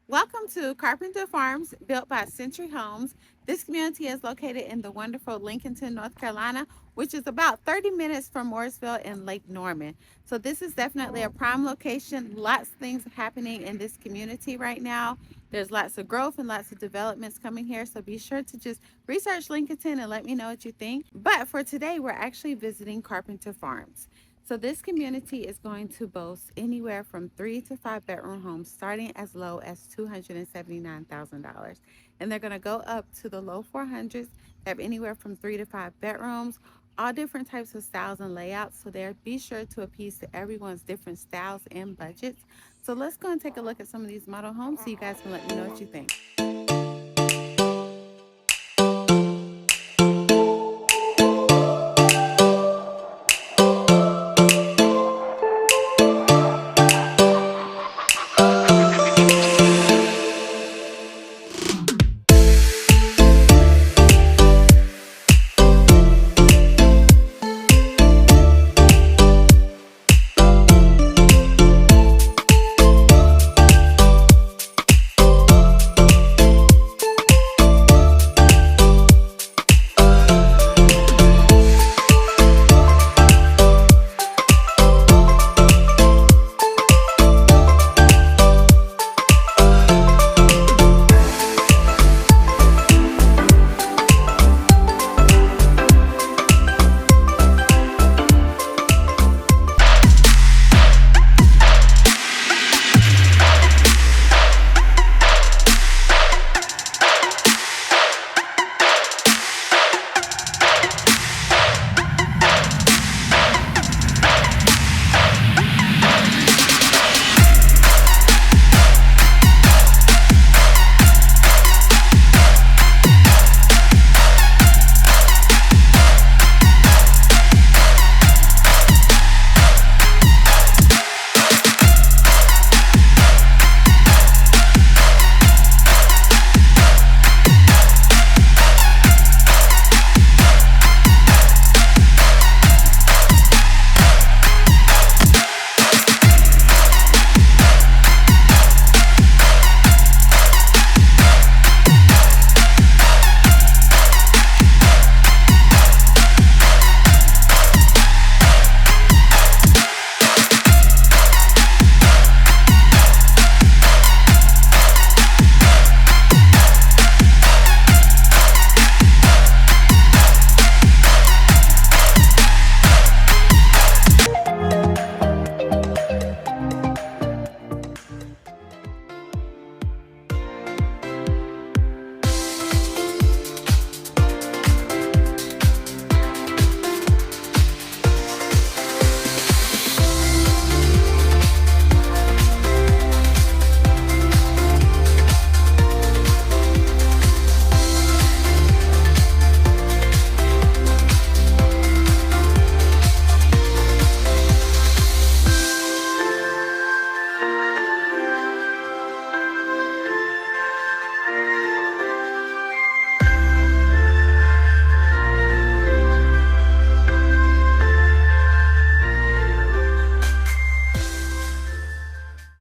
Welcome to Carpenter Farms, built by Century Homes. This community is located in the wonderful Lincolnton, North Carolina, which is about 30 minutes from Mooresville and Lake Norman. So this is definitely a prime location. Lots of things happening in this community right now. There's lots of growth and lots of developments coming here. So be sure to just research Lincolnton and let me know what you think. But for today, we're actually visiting Carpenter Farms. So this community is going to boast anywhere from 3 to 5 bedroom homes starting as low as $279,000. And they're going to go up to the low 400s, have anywhere from 3 to 5 bedrooms, all different types of styles and layouts. So there, be sure to appease to everyone's different styles and budgets. So let's go and take a look at some of these model homes so you guys can let me know what you think.